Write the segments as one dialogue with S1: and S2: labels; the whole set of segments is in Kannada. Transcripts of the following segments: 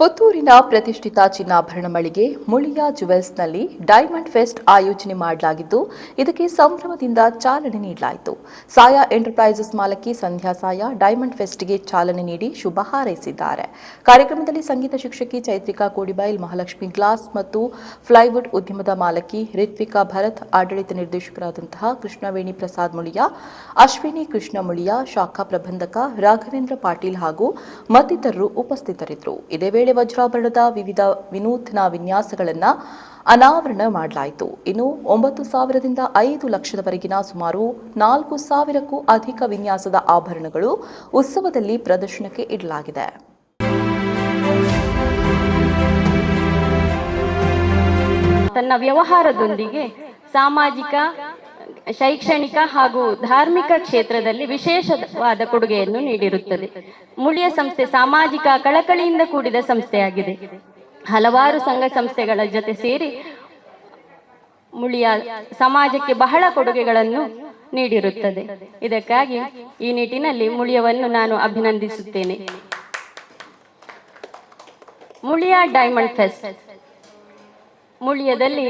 S1: ಪುತ್ತೂರಿನ ಪ್ರತಿಷ್ಠಿತ ಚಿನ್ನಾಭರಣ ಮಳಿಗೆ ಮುಳಿಯ ಜುವೆಲ್ಸ್ನಲ್ಲಿ ಡೈಮಂಡ್ ಫೆಸ್ಟ್ ಆಯೋಜನೆ ಮಾಡಲಾಗಿದ್ದು, ಇದಕ್ಕೆ ಸಂಭ್ರಮದಿಂದ ಚಾಲನೆ ನೀಡಲಾಯಿತು. ಸಾಯಾ ಎಂಟರ್ಪ್ರೈಸಸ್ ಮಾಲಕಿ ಸಂಧ್ಯಾ ಸಾಯಾ ಡೈಮಂಡ್ ಫೆಸ್ಟ್ಗೆ ಚಾಲನೆ ನೀಡಿ ಶುಭ ಹಾರೈಸಿದ್ದಾರೆ. ಕಾರ್ಯಕ್ರಮದಲ್ಲಿ ಸಂಗೀತ ಶಿಕ್ಷಕಿ ಚೈತ್ರಿಕಾ ಕೋಡಿಬೈಲ್, ಮಹಾಲಕ್ಷ್ಮಿ ಗ್ಲಾಸ್ ಮತ್ತು ಫ್ಲೈವುಡ್ ಉದ್ಯಮದ ಮಾಲಕಿ ರಿತ್ವಿಕಾ ಭರತ್, ಆಡಳಿತ ನಿರ್ದೇಶಕರಾದಂತಹ ಕೃಷ್ಣವೇಣಿ ಪ್ರಸಾದ್ ಮುಳಿಯ, ಅಶ್ವಿನಿ ಕೃಷ್ಣ ಮುಳಿಯ, ಶಾಖಾ ಪ್ರಬಂಧಕ ರಾಘವೇಂದ್ರ ಪಾಟೀಲ್ ಹಾಗೂ ಮತ್ತಿತರರು ಉಪಸ್ಥಿತರಿದ್ದರು. ಇದೇ ವೇಳೆ ವಜ್ರಾಭರಣದ ವಿವಿಧ ವಿನೂತನ ವಿನ್ಯಾಸಗಳನ್ನು ಅನಾವರಣ ಮಾಡಲಾಯಿತು. ಇನ್ನು 9,000ರಿಂದ 5 ಲಕ್ಷದವರೆಗಿನ ಸುಮಾರು 4,000ಕ್ಕೂ ಅಧಿಕ ವಿನ್ಯಾಸದ ಆಭರಣಗಳು ಉತ್ಸವದಲ್ಲಿ ಪ್ರದರ್ಶನಕ್ಕೆ ಇಡಲಾಗಿದೆ.
S2: ತನ್ನ ವ್ಯವಹಾರದೊಂದಿಗೆ ಸಾಮಾಜಿಕ, ಶೈಕ್ಷಣಿಕ ಹಾಗೂ ಧಾರ್ಮಿಕ ಕ್ಷೇತ್ರದಲ್ಲಿ ವಿಶೇಷವಾದ ಕೊಡುಗೆಯನ್ನು ನೀಡಿರುತ್ತದೆ. ಮುಳಿಯ ಸಂಸ್ಥೆ ಸಾಮಾಜಿಕ ಕಳಕಳಿಯಿಂದ ಕೂಡಿದ ಸಂಸ್ಥೆಯಾಗಿದೆ. ಹಲವಾರು ಸಂಘ ಸಂಸ್ಥೆಗಳ ಜೊತೆ ಸೇರಿ ಮುಳಿಯ ಸಮಾಜಕ್ಕೆ ಬಹಳ ಕೊಡುಗೆಗಳನ್ನು ನೀಡಿರುತ್ತದೆ. ಇದಕ್ಕಾಗಿ ಈ ನಿಟ್ಟಿನಲ್ಲಿ ಮುಳಿಯವನ್ನು ನಾನು ಅಭಿನಂದಿಸುತ್ತೇನೆ. ಮುಳಿಯ ಡೈಮಂಡ್ ಫೆಸ್ಟ್ ಮುಳಿಯದಲ್ಲಿ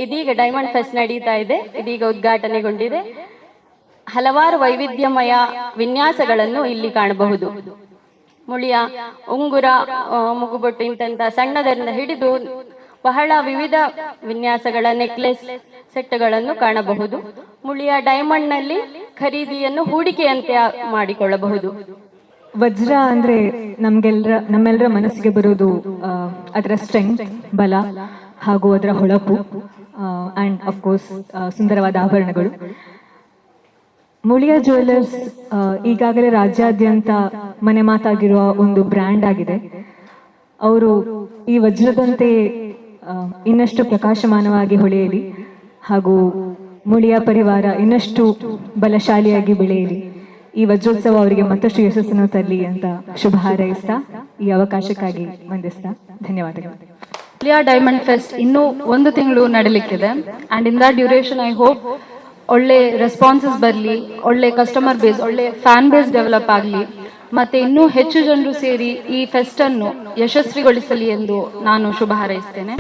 S2: ಇದೀಗ ಡೈಮಂಡ್ ಫೆಸ್ಟ್ ನಡೀತಾ ಇದೆ. ಇದೀಗ ಉದ್ಘಾಟನೆಗೊಂಡಿದೆ. ಹಲವಾರು ವೈವಿಧ್ಯಮಯ ವಿನ್ಯಾಸಗಳನ್ನು ಇಲ್ಲಿ ಕಾಣಬಹುದು. ಮುಳಿಯ ಉಂಗುರ, ಮುಗುಬೊಟ್ಟು ಇಂಥ ಸಣ್ಣದರಿಂದ ಹಿಡಿದು ಬಹಳ ವಿವಿಧ ವಿನ್ಯಾಸಗಳ ನೆಕ್ಲೆಸ್ ಸೆಟ್ಗಳನ್ನು ಕಾಣಬಹುದು. ಮುಳಿಯ ಡೈಮಂಡ್ ನಲ್ಲಿ ಖರೀದಿಯನ್ನು ಹೂಡಿಕೆಯಂತೆ ಮಾಡಿಕೊಳ್ಳಬಹುದು.
S3: ವಜ್ರ ಅಂದ್ರೆ ನಮ್ಮೆಲ್ಲರ ಮನಸ್ಸಿಗೆ ಬರೋದು ಅದರ ಸ್ಟ್ರೆಂತ್, ಬಲ ಹಾಗೂ ಅದರ ಹೊಳಪು ಅಂಡ್ ಆಫ್ ಕೋರ್ಸ್ ಸುಂದರವಾದ ಆಭರಣಗಳು. ಮುಳಿಯ ಜ್ಯುವೆಲ್ಲರ್ಸ್ ಈಗಾಗಲೇ ರಾಜ್ಯಾದ್ಯಂತ ಮನೆ ಮಾತಾಗಿರುವ ಒಂದು ಬ್ರ್ಯಾಂಡ್ ಆಗಿದೆ. ಅವರು ಈ ವಜ್ರದಂತೆ ಇನ್ನಷ್ಟು ಪ್ರಕಾಶಮಾನವಾಗಿ ಹೊಳೆಯಲಿ ಹಾಗೂ ಮುಳಿಯ ಪರಿವಾರ ಇನ್ನಷ್ಟು ಬಲಶಾಲಿಯಾಗಿ ಬೆಳೆಯಲಿ. ಈ ವಜ್ರೋತ್ಸವ ಅವರಿಗೆ ಮತ್ತಷ್ಟು ಯಶಸ್ಸನ್ನು ತರಲಿ ಅಂತ ಶುಭ ಹಾರೈಸ್ತಾ ಈ ಅವಕಾಶಕ್ಕಾಗಿ ವಂದಿಸ್ತಾ ಧನ್ಯವಾದಗಳು.
S4: ಮುಳಿಯ ಡೈಮಂಡ್ ಫೆಸ್ಟ್ ಇನ್ನೂ 1 ತಿಂಗಳು ನಡೀಲಿಕ್ಕಿದೆ. And in that duration I hope ಒಳ್ಳೆ ರೆಸ್ಪಾನ್ಸಸ್ ಬರಲಿ, ಒಳ್ಳೆ ಕಸ್ಟಮರ್ ಬೇಸ್, ಒಳ್ಳೆ ಫ್ಯಾನ್ ಬೇಸ್ ಡೆವಲಪ್ ಆಗಲಿ, ಮತ್ತೆ ಇನ್ನೂ ಹೆಚ್ಚು ಜನರು ಸೇರಿ ಈ ಫೆಸ್ಟ್ ಅನ್ನು ಯಶಸ್ವಿಗೊಳಿಸಲಿ ಎಂದು ನಾನು ಶುಭ ಹಾರೈಸ್ತೇನೆ.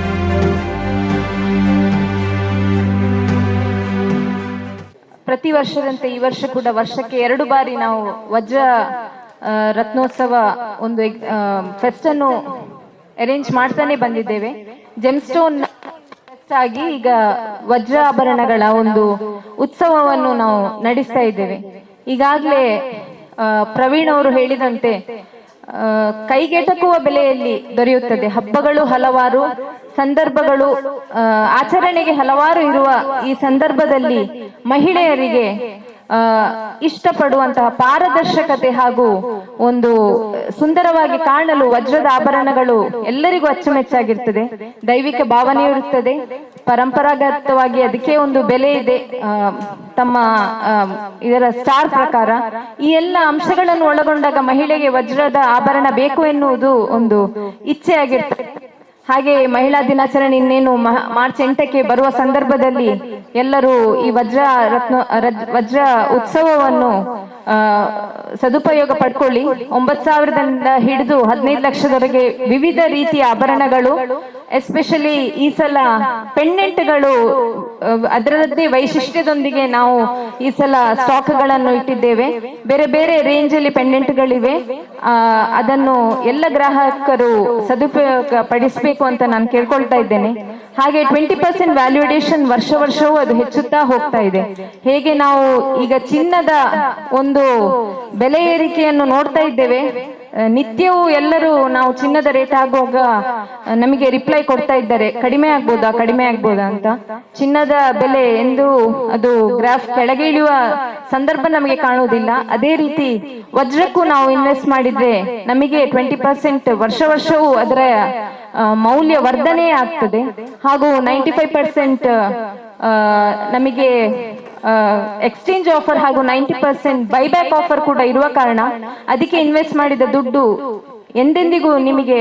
S4: ಪ್ರತಿ ವರ್ಷದಂತೆ ಈ ವರ್ಷ ಕೂಡ ವರ್ಷಕ್ಕೆ 2 ಬಾರಿ ನಾವು ವಜ್ರ ರತ್ನೋತ್ಸವ ಒಂದು ಫೆಸ್ಟ್ ಅನ್ನು ಅರೇಂಜ್ ಮಾಡ್ತಾನೆ ಬಂದಿದ್ದೇವೆ. ಜೆಮ್ಸ್ಟೋನ್ ಫೆಸ್ಟ್ ಆಗಿ ಈಗ ವಜ್ರ ಆಭರಣಗಳ ಒಂದು ಉತ್ಸವವನ್ನು ನಾವು ನಡೆಸ್ತಾ ಇದ್ದೇವೆ. ಈಗಾಗಲೇ ಪ್ರವೀಣ್ ಅವರು ಹೇಳಿದಂತೆ ಕೈಗೆಟಕುವ ಬೆಲೆಯಲ್ಲಿ ದೊರೆಯುತ್ತದೆ. ಹಬ್ಬಗಳು ಹಲವಾರು, ಸಂದರ್ಭಗಳು ಆಚರಣೆಗೆ ಹಲವಾರು ಇರುವ ಈ ಸಂದರ್ಭದಲ್ಲಿ ಮಹಿಳೆಯರಿಗೆ ಇಷ್ಟಪಡುವಂತಹ ಪಾರದರ್ಶಕತೆ ಹಾಗೂ ಒಂದು ಸುಂದರವಾಗಿ ಕಾಣಲು ವಜ್ರದ ಆಭರಣಗಳು ಎಲ್ಲರಿಗೂ ಅಚ್ಚುಮೆಚ್ಚಾಗಿರ್ತದೆ. ದೈವಿಕ ಭಾವನೆ ಇರುತ್ತದೆ. ಪರಂಪರಾಗತವಾಗಿ ಅದಕ್ಕೆ ಒಂದು ಬೆಲೆ ಇದೆ. ತಮ್ಮ ಇದರ ಸ್ಟಾರ್ ಪ್ರಕಾರ ಈ ಎಲ್ಲ ಅಂಶಗಳನ್ನು ಒಳಗೊಂಡಾಗ ಮಹಿಳೆಗೆ ವಜ್ರದ ಆಭರಣ ಬೇಕು ಎನ್ನುವುದು ಒಂದು ಇಚ್ಛೆ ಆಗಿರ್ತದೆ. ಹಾಗೆ ಮಹಿಳಾ ದಿನಾಚರಣೆ ಇನ್ನೇನು ಮಾರ್ಚ್ 8ಕ್ಕೆ ಬರುವ ಸಂದರ್ಭದಲ್ಲಿ ಎಲ್ಲರೂ ಈ ವಜ್ರ ಉತ್ಸವವನ್ನು ಸದುಪಯೋಗ ಪಡ್ಕೊಳ್ಳಿ. 9,000ದಿಂದ ಹಿಡಿದು 15 ಲಕ್ಷದವರೆಗೆ ವಿವಿಧ ರೀತಿಯ ಆಭರಣಗಳು, ಎಸ್ಪೆಷಲಿ ಈ ಸಲ ಪೆಂಡೆಂಟ್ಗಳು ಅದರದ್ದೇ ವೈಶಿಷ್ಟ್ಯದೊಂದಿಗೆ ನಾವು ಈ ಸಲ ಸ್ಟಾಕ್ಗಳನ್ನು ಇಟ್ಟಿದ್ದೇವೆ. ಬೇರೆ ಬೇರೆ ರೇಂಜ್ ಅಲ್ಲಿ ಪೆಂಡೆಂಟ್ಗಳಿವೆ. ಅದನ್ನು ಎಲ್ಲ ಗ್ರಾಹಕರು ಸದುಪಯೋಗ ಪಡಿಸಬೇಕು ಅಂತ ನಾನು ಕೇಳ್ಕೊಳ್ತಾ ಇದ್ದೇನೆ. ಹಾಗೆ 20% ವ್ಯಾಲ್ಯೂಡೇಷನ್ ವರ್ಷವೂ ಅದು ಹೆಚ್ಚುತ್ತಾ ಹೋಗ್ತಾ ಇದೆ. ಹೇಗೆ ನಾವು ಈಗ ಚಿನ್ನದ ಒಂದು ಬೆಲೆ ಏರಿಕೆಯನ್ನು ನೋಡ್ತಾ ಇದ್ದೇವೆ, ನಿತ್ಯವೂ ಎಲ್ಲರೂ ನಾವು ಚಿನ್ನದ ರೇಟ್ ಆಗುವಾಗ ನಮಗೆ ರಿಪ್ಲೈ ಕೊಡ್ತಾ ಇದ್ದಾರೆ, ಕಡಿಮೆ ಆಗ್ಬೋದಾ ಅಂತ. ಚಿನ್ನದ ಬೆಲೆ ಎಂದು ಅದು ಗ್ರಾಫ್ ಕೆಳಗೆ ಇಳಿಯುವ ಸಂದರ್ಭ ನಮಗೆ ಕಾಣುವುದಿಲ್ಲ. ಅದೇ ರೀತಿ ವಜ್ರಕ್ಕೂ ನಾವು ಇನ್ವೆಸ್ಟ್ ಮಾಡಿದ್ರೆ ನಮಗೆ 20% ವರ್ಷವೂ ಅದರ ಮೌಲ್ಯ ವರ್ಧನೆ ಆಗ್ತದೆ. ಹಾಗೂ 95% ನಮಗೆ ಎಕ್ಸ್ಚೇಂಜ್ ಆಫರ್ ಹಾಗೂ 90% ಬೈಬ್ಯಾಕ್ ಆಫರ್ ಕೂಡ ಇರುವ ಕಾರಣ ಅದಕ್ಕೆ ಇನ್ವೆಸ್ಟ್ ಮಾಡಿದ ದುಡ್ಡು ಎಂದೆಂದಿಗೂ ನಿಮಗೆ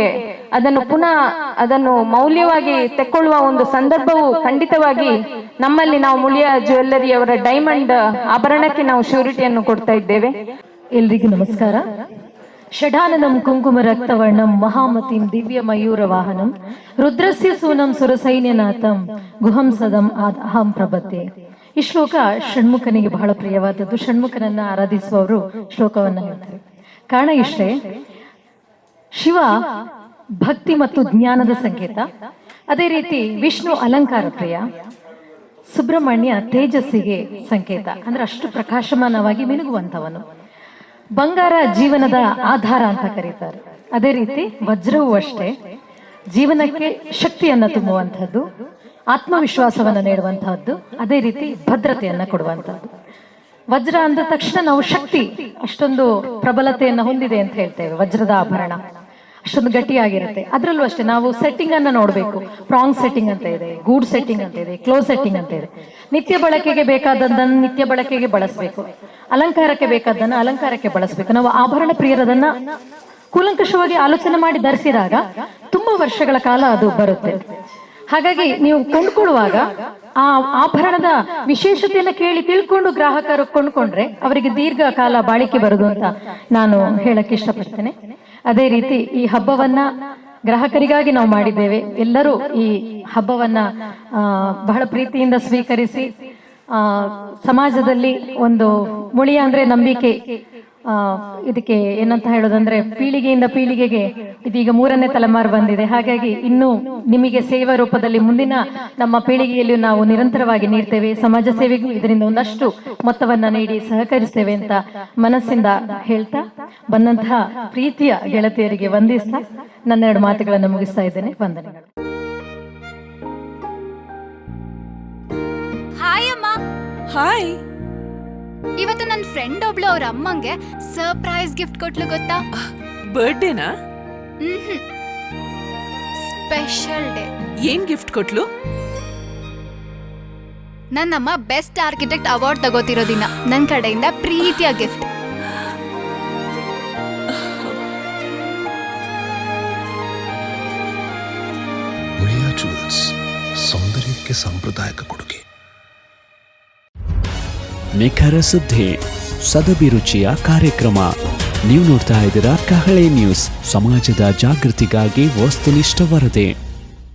S4: ಅದನ್ನು ಮೌಲ್ಯವಾಗಿ ತೆಕ್ಕೊಳ್ಳುವ ಒಂದು ಸಂದರ್ಭವು ಖಂಡಿತವಾಗಿ ನಮ್ಮಲ್ಲಿ ನಾವು ಮುಳಿಯ ಜ್ಯುವೆಲ್ಲರಿ ಅವರ ಡೈಮಂಡ್ ಆಭರಣಕ್ಕೆ ನಾವು ಶ್ಯೂರಿಟಿಯನ್ನು ಕೊಡ್ತಾ ಇದ್ದೇವೆ.
S3: ಎಲ್ರಿಗೂ ನಮಸ್ಕಾರ.
S5: ಷಡಾನನಂ ಕುಂಕುಮ ರಕ್ತವರ್ಣಂ ಮಹಾಮತಿಂ ದಿವ್ಯ ಮಯೂರ ವಾಹನಂ ರುದ್ರಸ್ಯ ಸೂನಂ ಸುರಸೈನ್ಯನಾಥಂ ಗುಹಂ ಸದಂ ಅಹಂ ಪ್ರಬತ್ತೆ. ಈ ಶ್ಲೋಕ ಷಣ್ಮುಖನಿಗೆ ಬಹಳ ಪ್ರಿಯವಾದದ್ದು. ಷಣ್ಮುಖನನ್ನ ಆರಾಧಿಸುವವರು ಶ್ಲೋಕವನ್ನ ಹೇಳ್ತಾರೆ. ಕಾರಣ ಇಷ್ಟೇ, ಶಿವ ಭಕ್ತಿ ಮತ್ತು ಜ್ಞಾನದ ಸಂಕೇತ, ಅದೇ ರೀತಿ ವಿಷ್ಣು ಅಲಂಕಾರ ಪ್ರಿಯ, ಸುಬ್ರಹ್ಮಣ್ಯ ತೇಜಸ್ಸಿಗೆ ಸಂಕೇತ, ಅಂದ್ರೆ ಅಷ್ಟು ಪ್ರಕಾಶಮಾನವಾಗಿ ಮಿನುಗುವಂತವನು. ಬಂಗಾರ ಜೀವನದ ಆಧಾರ ಅಂತ ಕರೀತಾರೆ. ಅದೇ ರೀತಿ ವಜ್ರವೂ ಅಷ್ಟೇ, ಜೀವನಕ್ಕೆ ಶಕ್ತಿಯನ್ನ ತುಂಬುವಂತಹದ್ದು, ಆತ್ಮವಿಶ್ವಾಸವನ್ನ ನೀಡುವಂತಹದ್ದು, ಅದೇ ರೀತಿ ಭದ್ರತೆಯನ್ನ ಕೊಡುವಂತಹದ್ದು. ವಜ್ರ ಅಂದ ತಕ್ಷಣ ನಾವು ಶಕ್ತಿ ಅಷ್ಟೊಂದು ಪ್ರಬಲತೆಯನ್ನ ಹೊಂದಿದೆ ಅಂತ ಹೇಳ್ತೇವೆ. ವಜ್ರದ ಆಭರಣ ಅಷ್ಟೊಂದು ಗಟ್ಟಿಯಾಗಿರುತ್ತೆ. ಅದರಲ್ಲೂ ಅಷ್ಟೇ ನಾವು ಸೆಟ್ಟಿಂಗ್ ಅನ್ನ ನೋಡ್ಬೇಕು. ಪ್ರಾಂಗ್ ಸೆಟ್ಟಿಂಗ್ ಅಂತ ಇದೆ, ಗೂಡ್ ಸೆಟ್ಟಿಂಗ್ ಅಂತ ಇದೆ, ಕ್ಲೋಸ್ ಸೆಟ್ಟಿಂಗ್ ಅಂತ ಇದೆ. ನಿತ್ಯ ಬಳಕೆಗೆ ಬೇಕಾದದ್ದನ್ನು ನಿತ್ಯ ಬಳಕೆಗೆ ಬಳಸಬೇಕು, ಅಲಂಕಾರಕ್ಕೆ ಬೇಕಾದನ್ನ ಅಲಂಕಾರಕ್ಕೆ ಬಳಸಬೇಕು. ನಾವು ಆಭರಣ ಪ್ರಿಯರದನ್ನ ಕೂಲಂಕಷವಾಗಿ ಆಲೋಚನೆ ಮಾಡಿ ಧರಿಸಿದಾಗ ತುಂಬಾ ವರ್ಷಗಳ ಕಾಲ ಅದು ಬರುತ್ತೆ. ಹಾಗಾಗಿ ನೀವು ಕೊಂಡ್ಕೊಳ್ಳುವಾಗ ಆ ಆಭರಣದ ವಿಶೇಷತೆಯನ್ನ ಕೇಳಿ ತಿಳ್ಕೊಂಡು ಗ್ರಾಹಕರು ಕೊಂಡ್ಕೊಂಡ್ರೆ ಅವರಿಗೆ ದೀರ್ಘಕಾಲ ಬಾಳಿಕೆ ಬರುದು ಅಂತ ನಾನು ಹೇಳಕ್ ಇಷ್ಟಪಡ್ತೇನೆ. ಅದೇ ರೀತಿ ಈ ಹಬ್ಬವನ್ನ ಗ್ರಾಹಕರಿಗಾಗಿ ನಾವು ಮಾಡಿದ್ದೇವೆ. ಎಲ್ಲರೂ ಈ ಹಬ್ಬವನ್ನ ಬಹಳ ಪ್ರೀತಿಯಿಂದ ಸ್ವೀಕರಿಸಿ ಸಮಾಜದಲ್ಲಿ ಒಂದು ಮುಳಿಯ ಅಂದ್ರೆ ನಂಬಿಕೆ, ಇದಕ್ಕೆ ಏನಂತ ಹೇಳೋದಂದ್ರೆ ಪೀಳಿಗೆಯಿಂದ ಪೀಳಿಗೆಗೆ ಇದೀಗ 3ನೇ ತಲೆಮಾರು ಬಂದಿದೆ. ಹಾಗಾಗಿ ಇನ್ನು ನಿಮಗೆ ಸೇವಾ ರೂಪದಲ್ಲಿ ಮುಂದಿನ ನಮ್ಮ ಪೀಳಿಗೆಯಲ್ಲಿ ನಾವು ನಿರಂತರವಾಗಿ ನೀಡ್ತೇವೆ. ಸಮಾಜ ಸೇವೆಗೂ ಇದರಿಂದ ಒಂದಷ್ಟು ಮೊತ್ತವನ್ನ ನೀಡಿ ಸಹಕರಿಸ್ತೇವೆ ಅಂತ ಮನಸ್ಸಿಂದ ಹೇಳ್ತಾ, ಬಂದಂತಹ ಪ್ರೀತಿಯ ಗೆಳತಿಯರಿಗೆ ವಂದಿಸ್ತಾ ನನ್ನೆರಡು ಮಾತುಗಳನ್ನು ಮುಗಿಸ್ತಾ ಇದ್ದೇನೆ. ವಂದನೆಗಳು.
S6: ಹಾಯ್ ಅಮ್ಮ.
S7: ಹಾಯ್.
S6: ಇವತ್ತು ನನ್ನ ಫ್ರೆಂಡ್ ಒಬ್ಳು ಅವ್ರ ಅಮ್ಮಂಗೆ ಸರ್ಪ್ರೈಸ್ ಗಿಫ್ಟ್ ಕೊಟ್ಲು ಗೊತ್ತಾ?
S7: ಬರ್ಡೇನಾ?
S6: Special day.
S7: ಏನ್ ಗಿಫ್ಟ್ ಕೊಟ್ಲು?
S6: ನನ್ನಮ್ಮ ಬೆಸ್ಟ್ ಆರ್ಕಿಟೆಕ್ಟ್ ಅವಾರ್ಡ್ ತಗೋತಿರೋ ದಿನ ನನ್ನ ಕಡೆಯಿಂದ ಪ್ರೀತಿಯ ಗಿಫ್ಟ್.
S8: ಮುಳಿಯಾ ಜುವೆಲ್ಸ್, ಸೌಂದರ್ಯಕ್ಕೆ ಸಾಂಪ್ರದಾಯಿಕ ಕೊಡುಗೆ.
S9: ನಿಖರ ಸುದ್ದಿ, ಸದಭಿರುಚಿಯ ಕಾರ್ಯಕ್ರಮ. ನೀವು ನೋಡ್ತಾ ಇದ್ದೀರಾ ಕಹಳೆ ನ್ಯೂಸ್, ಸಮಾಜದ ಜಾಗೃತಿಗಾಗಿ ವಸ್ತುನಿಷ್ಠ ವರದಿ.